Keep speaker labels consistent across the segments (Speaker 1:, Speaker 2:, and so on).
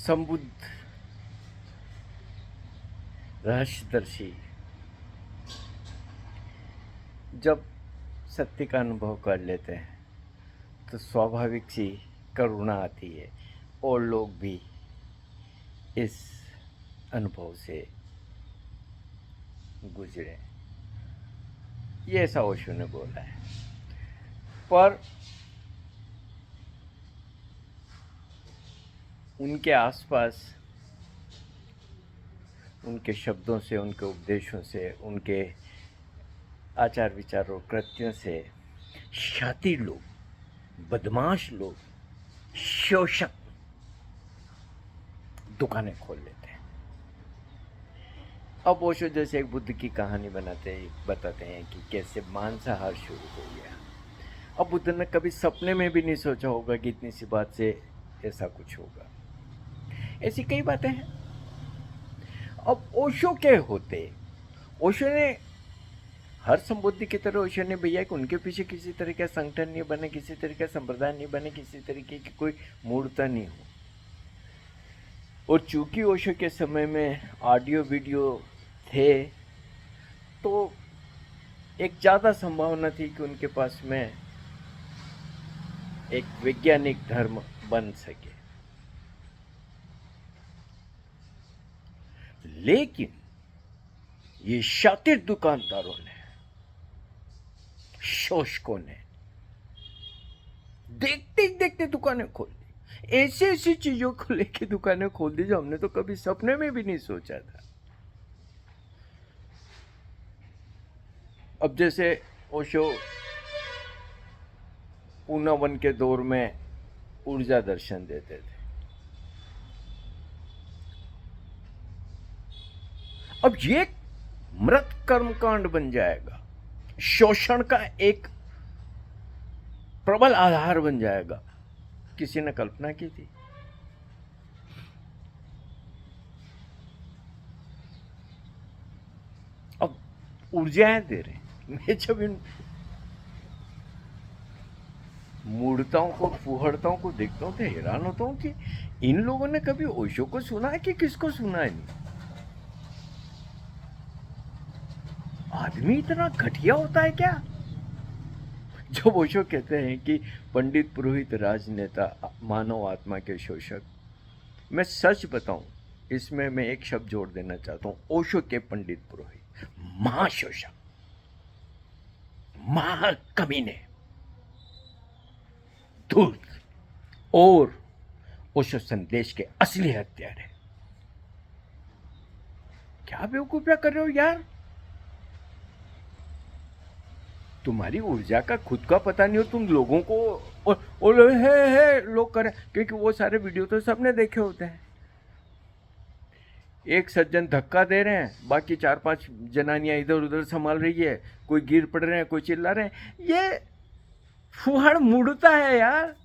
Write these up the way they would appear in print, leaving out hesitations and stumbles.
Speaker 1: संबुद्ध रहस्यदर्शी जब सत्य का अनुभव कर लेते हैं तो स्वाभाविक सी करुणा आती है और लोग भी इस अनुभव से गुजरे। ये ऐसा ओशो ने बोला है। पर उनके आसपास उनके शब्दों से, उनके उपदेशों से, उनके आचार विचार और कृत्यों से शातिर लोग, बदमाश लोग, शोषक दुकानें खोल लेते हैं। अब ओशो जैसे एक बुद्ध की कहानी बताते हैं कि कैसे मांसाहार शुरू हो गया। अब बुद्ध ने कभी सपने में भी नहीं सोचा होगा कि इतनी सी बात से ऐसा कुछ होगा। ऐसी कई बातें हैं। अब ओशो के होते, ओशो ने हर संबुद्धि की तरह ओशो ने भैया कि उनके पीछे किसी तरह का संगठन नहीं बने, किसी तरह का संप्रदाय नहीं बने, किसी तरीके की कोई मूर्ता नहीं हो। और चूंकि ओशो के समय में ऑडियो वीडियो थे तो एक ज़्यादा संभावना थी कि उनके पास में एक वैज्ञानिक धर्म बन सके। लेकिन ये शातिर दुकानदारों ने, शोषकों ने देखते देखते दुकानें खोल दी। ऐसी ऐसी चीजों को लेके दुकानें खोल दी जो हमने तो कभी सपने में भी नहीं सोचा था। अब जैसे ओशो पूना वन के दौर में ऊर्जा दर्शन देते थे। अब ये मृत कर्मकांड बन जाएगा, शोषण का एक प्रबल आधार बन जाएगा। किसी ने कल्पना की थी? अब ऊर्जाएं दे रहे हैं। मैं जब इन मूर्ताओं को, फुहड़ताओं को देखता हूं तो हैरान होता हूं कि इन लोगों ने कभी ओशो को सुना है कि किसको सुना है? नहीं। आदमी इतना घटिया होता है क्या? जब ओशो कहते हैं कि पंडित पुरोहित राजनेता मानव आत्मा के शोषक, मैं सच बताऊं, इसमें मैं एक शब्द जोड़ देना चाहता हूं। ओशो के पंडित पुरोहित महाशोषक, महाकमीने, धूर्त और ओशो संदेश के असली हत्यारे। क्या बेवकूफिया कर रहे हो यार? तुम्हारी ऊर्जा का खुद का पता नहीं हो, तुम लोगों को और है लोग करें, क्योंकि वो सारे वीडियो तो सबने देखे होते हैं। एक सज्जन धक्का दे रहे हैं, बाकी 4-5 जनानियां इधर उधर संभाल रही है, कोई गिर पड़ रहे हैं, कोई चिल्ला रहे हैं। ये फुहाड़ मुड़ता है यार।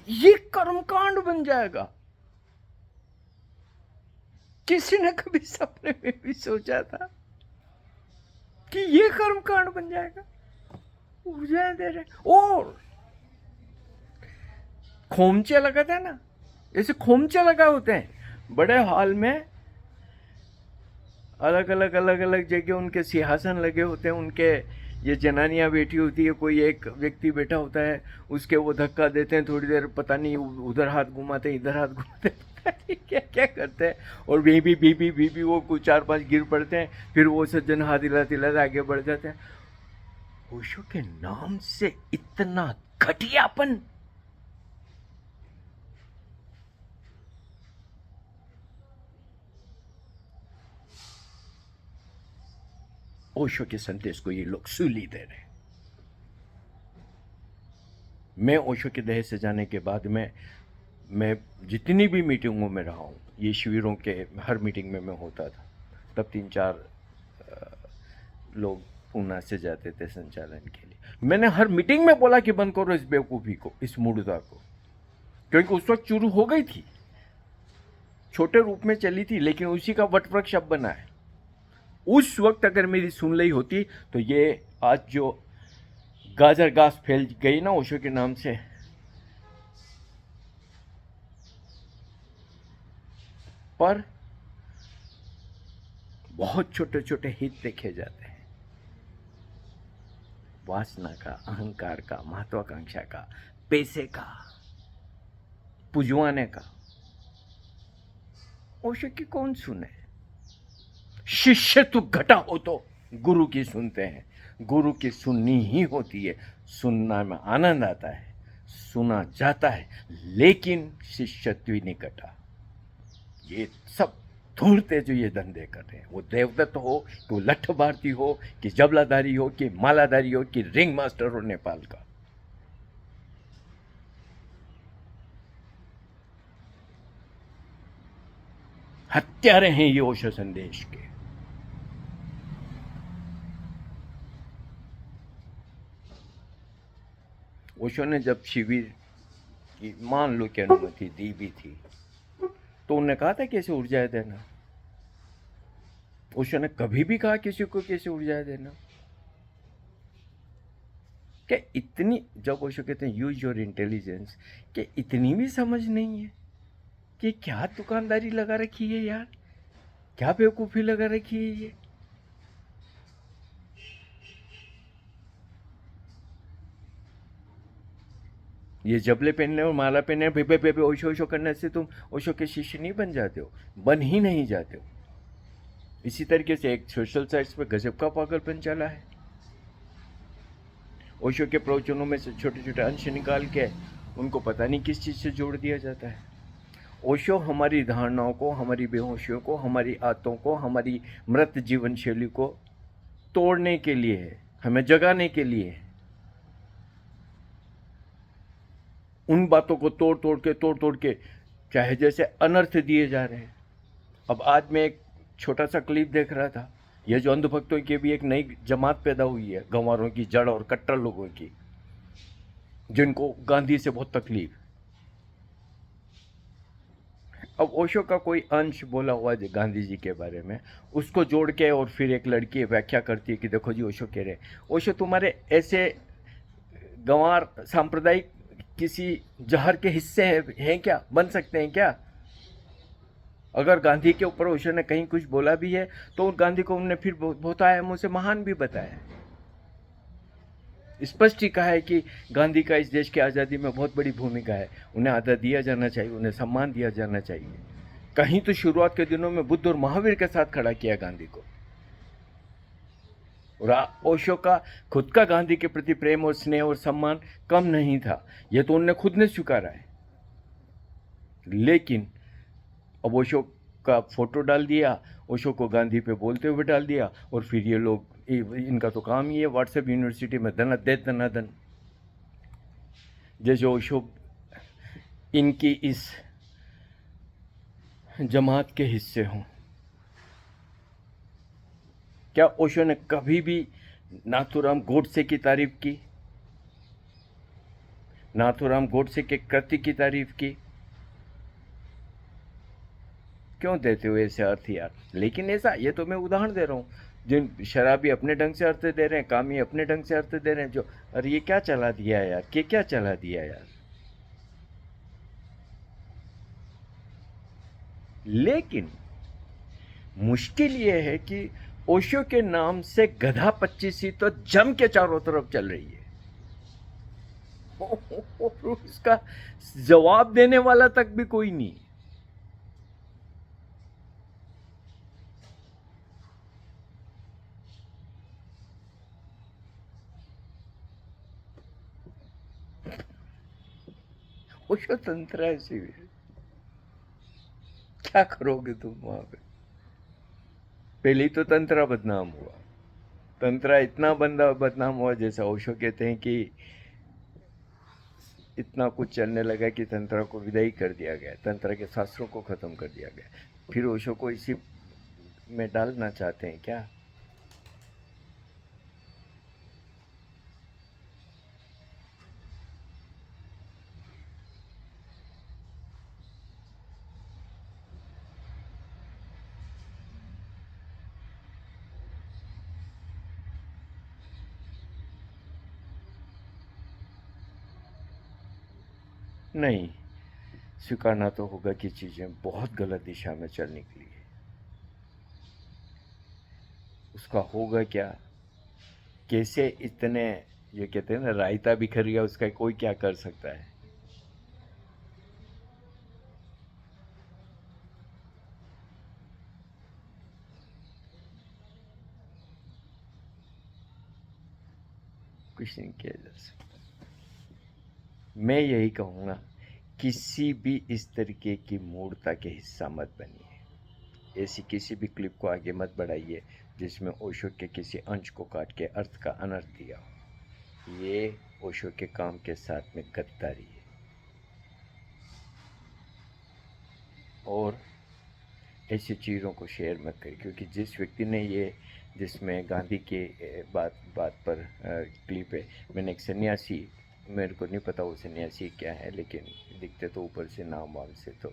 Speaker 1: ये कर्मकांड बन जाएगा। किसी ने कभी सपने में भी सोचा था कि ये कर्मकांड बन जाएगा? ऊर्जा दे रहे और खोमचे लगाते हैं ना, ऐसे खोमचे लगा होते हैं बड़े हॉल में, अलग अलग जगह उनके सिंहासन लगे होते हैं, उनके ये जनानियां बैठी होती है, कोई एक व्यक्ति बैठा होता है, उसके वो धक्का देते हैं, थोड़ी देर पता नहीं उधर हाथ घुमाते इधर हाथ घुमाते, पता नहीं क्या क्या करते हैं, और भी वो कुछ 4-5 गिर पड़ते हैं, फिर वो सज्जन हाथ हिलाते आगे बढ़ जाते हैं। ओशो के नाम से इतना घटियापन। ओशो के संदेश को ये लोग सूली दे रहे हैं। मैं ओशो के देह से जाने के बाद मैं जितनी भी मीटिंगों में रहा हूँ, ये शिविरों के हर मीटिंग में मैं होता था, तब 3-4 लोग पूना से जाते थे संचालन के लिए। मैंने हर मीटिंग में बोला कि बंद करो इस बेवकूफ़ी को, इस मूर्खता को, क्योंकि उस वक्त शुरू हो गई थी। छोटे रूप में चली थी, लेकिन उसी का वटवृक्ष अब बना है। उस वक्त अगर मेरी सुन ली होती तो ये आज जो गाजर घास फैल गई ना ओशो के नाम से, पर बहुत छोटे छोटे हित देखे जाते हैं, वासना का, अहंकार का, महत्वाकांक्षा का, पैसे का, पुजवाने का। ओशो की कौन सुने? शिष्य तो घटा हो तो गुरु की सुनते हैं। गुरु की सुननी ही होती है, सुनना में आनंद आता है, सुना जाता है, लेकिन शिष्यत्व नहीं घटा। ये सब धूर्ते जो ये धंधे कर रहे हैं, वो देवदत्त हो कि वो लठ भारती हो कि जबलादारी हो कि मालादारी हो कि रिंग मास्टर हो नेपाल का, हत्यारे हैं ये ओशो संदेश के। ओशो ने जब शिविर की मान लो कि अनुमति दी भी थी, तो उन्होंने कहा था कैसे ऊर्जाएं देना। ओशो ने कभी भी कहा किसी को कैसे ऊर्जाएं देना? क्या इतनी, जब ओशो कहते हैं यूज योर इंटेलिजेंस, क्या इतनी भी समझ नहीं है कि क्या दुकानदारी लगा रखी है यार, क्या बेवकूफ़ी लगा रखी है ये जबले पहनने और माला पहनने बेबे बेबे ओशो ओशो करने से तुम ओशो के शिष्य नहीं बन जाते हो, बन ही नहीं जाते हो। इसी तरीके से एक सोशल साइट्स पे गजब का पागलपन चला है। ओशो के प्रवचनों में से छोटे छोटे अंश निकाल के उनको पता नहीं किस चीज़ से जोड़ दिया जाता है। ओशो हमारी धारणाओं को, हमारी बेहोशियों को, हमारी आदतों को, हमारी मृत जीवन शैली को तोड़ने के लिए है, हमें जगाने के लिए है। उन बातों को तोड़ तोड़ के चाहे जैसे अनर्थ दिए जा रहे हैं। अब आज मैं एक छोटा सा क्लिप देख रहा था, ये जो अंधभक्तों की भी एक नई जमात पैदा हुई है, गंवारों की जड़ और कट्टर लोगों की, जिनको गांधी से बहुत तकलीफ। अब ओशो का कोई अंश बोला हुआ है गांधी जी के बारे में, उसको जोड़ के और फिर एक लड़की व्याख्या करती है कि देखो जी ओशो कह रहे, ओशो तुम्हारे ऐसे गंवार सांप्रदायिक किसी जहर के हिस्से हैं क्या, बन सकते हैं क्या? अगर गांधी के ऊपर ओशो ने कहीं कुछ बोला भी है तो गांधी को उन्होंने फिर बहुत आयामों से महान भी बताया। स्पष्ट ही कहा है कि गांधी का इस देश की आज़ादी में बहुत बड़ी भूमिका है, उन्हें आदर दिया जाना चाहिए, उन्हें सम्मान दिया जाना चाहिए। कहीं तो शुरुआत के दिनों में बुद्ध और महावीर के साथ खड़ा किया गांधी को। और ओशो का खुद का गांधी के प्रति प्रेम और स्नेह और सम्मान कम नहीं था, यह तो उन्होंने खुद ने स्वीकारा है। लेकिन अब ओशो का फोटो डाल दिया, ओशो को गांधी पे बोलते हुए डाल दिया, और फिर ये लोग, इनका तो काम ही है व्हाट्सएप यूनिवर्सिटी में दनादन। जैसे ओशो इनकी इस जमात के हिस्से हों। क्या ओशो ने कभी भी नाथूराम गोडसे की तारीफ की? नाथूराम गोडसे के कृत्य की तारीफ की? क्यों देते हो ऐसे अर्थ यार? लेकिन ऐसा, ये तो मैं उदाहरण दे रहा हूँ, जिन शराबी अपने ढंग से अर्थ दे रहे हैं, कामी अपने ढंग से अर्थ दे रहे हैं, जो अरे ये क्या चला दिया यार, क्या चला दिया यार। लेकिन मुश्किल ये है कि ओशो के नाम से गधा 25 तो जम के चारों तरफ चल रही है और उसका जवाब देने वाला तक भी कोई नहीं। ओशो तंत्र है शिविर, क्या करोगे तुम वहां पे? पहले ही तो तंत्रा बदनाम हुआ, तंत्रा इतना बंदा बदनाम हुआ, जैसा ओशो कहते हैं कि इतना कुछ चलने लगा कि तंत्रा को विदाई कर दिया गया, तंत्रा के शास्त्रों को खत्म कर दिया गया। फिर ओशो को इसी में डालना चाहते हैं क्या? नहीं, स्वीकारना तो होगा कि चीज़ें बहुत गलत दिशा में चल निकली है। उसका होगा क्या, कैसे इतने, ये कहते हैं ना रायता बिखर गया, उसका कोई क्या कर सकता है। कुछ नहीं किया जा सकता। मैं यही कहूँगा, किसी भी इस तरीके की मूर्खता के हिस्सा मत बनिए। ऐसी किसी भी क्लिप को आगे मत बढ़ाइए जिसमें ओशो के किसी अंश को काट के अर्थ का अनर्थ दिया हो। ये ओशो के काम के साथ में गद्दारी है। और ऐसी चीज़ों को शेयर मत करिए, क्योंकि जिस व्यक्ति ने ये, जिसमें गांधी के बात बात पर क्लिप है, मैंने एक सन्यासी, मेरे को नहीं पता वो सन्यासी क्या है, लेकिन दिखते तो ऊपर से नाम वाम से, तो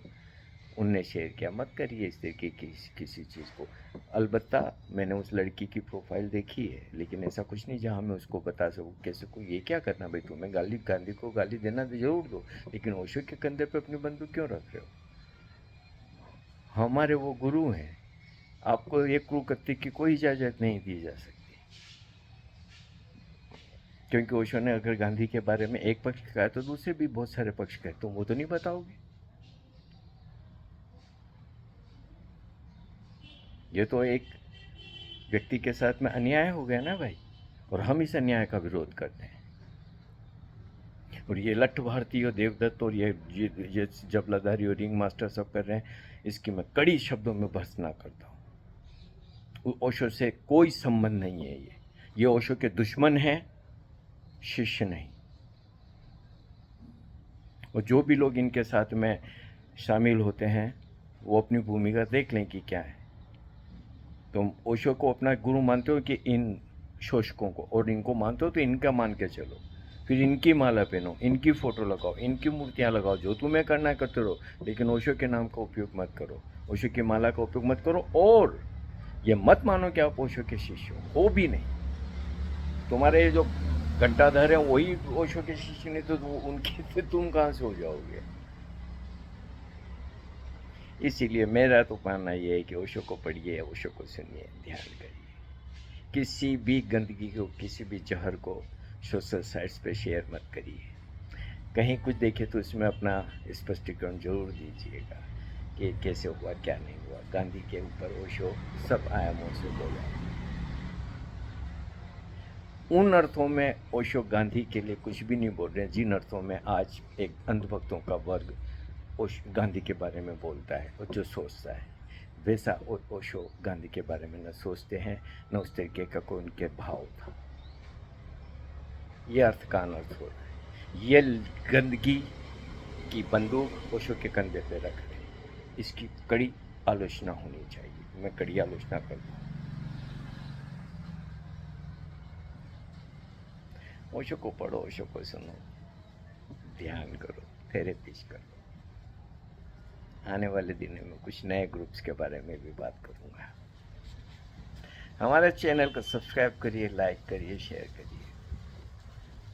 Speaker 1: उनने शेयर किया। मत करिए इस तरीके की किसी चीज़ को। अलबत्ता मैंने उस लड़की की प्रोफाइल देखी है, लेकिन ऐसा कुछ नहीं जहाँ मैं उसको बता सकूँ कैसे को ये क्या करना भाई, तुम्हें गांधी को गाली देना तो जरूर दो, लेकिन ओशो के कंधे पे अपनी बंदूक क्यों रख रहे हो। हमारे वो गुरु हैं, आपको ये क्रूरकृत्य की कोई इजाज़त नहीं दी जा सकती। क्योंकि ओशो ने अगर गांधी के बारे में एक पक्ष कहा तो दूसरे भी बहुत सारे पक्ष कहे, तो वो तो नहीं बताओगे। ये तो एक व्यक्ति के साथ में अन्याय हो गया ना भाई, और हम इस अन्याय का विरोध करते हैं। और ये लठ भारती और देवदत्त और ये जबलादारी और रिंग मास्टर सब कर रहे हैं, इसकी मैं कड़ी शब्दों में भर्त्सना करता हूँ। ओशो से कोई संबंध नहीं है। ये ओशो के दुश्मन हैं, शिष्य नहीं। और जो भी लोग इनके साथ में शामिल होते हैं वो अपनी भूमिका देख लें कि क्या है। तुम ओशो को अपना गुरु मानते हो कि इन शोषकों को, और इनको मानते हो तो इनका मान के चलो, फिर इनकी माला पहनो, इनकी फ़ोटो लगाओ, इनकी मूर्तियाँ लगाओ, जो तुम्हें करना है करते रहो, लेकिन ओशो के नाम का उपयोग मत करो, ओशो की माला का उपयोग मत करो। और ये मत मानो कि आप ओशो के शिष्य हो भी नहीं। तुम्हारे जो घंटाधर हैं वही ओशो के शिष्य नहीं, तो उनके से तुम कहाँ से हो जाओगे। इसीलिए मेरा तो मानना ये है कि ओशो को पढ़िए, ओशो को सुनिए, ध्यान करिए। किसी भी गंदगी को, किसी भी जहर को सोशल साइट्स पे शेयर मत करिए। कहीं कुछ देखे तो इसमें अपना स्पष्टीकरण जरूर दीजिएगा कि कैसे हुआ, क्या नहीं हुआ। गांधी के ऊपर ओशो सब आयामों से बोला। उन अर्थों में ओशो गांधी के लिए कुछ भी नहीं बोल रहे हैं जिन अर्थों में आज एक अंधभक्तों का वर्ग गांधी के बारे में बोलता है और जो सोचता है, वैसा ओशो गांधी के बारे में न सोचते हैं, न उस तरीके का कोई उनके भाव था। ये अर्थ का अनर्थ हो रहा है। ये गंदगी की बंदूक ओशो के कंधे पे रख रहे हैं, इसकी कड़ी आलोचना होनी चाहिए। मैं कड़ी आलोचना करता हूँ। ओशो को पढ़ो, ओशो को सुनो, ध्यान करो, थेरेपीज करो। आने वाले दिनों में कुछ नए ग्रुप्स के बारे में भी बात करूँगा। हमारे चैनल को सब्सक्राइब करिए, लाइक करिए, शेयर करिए।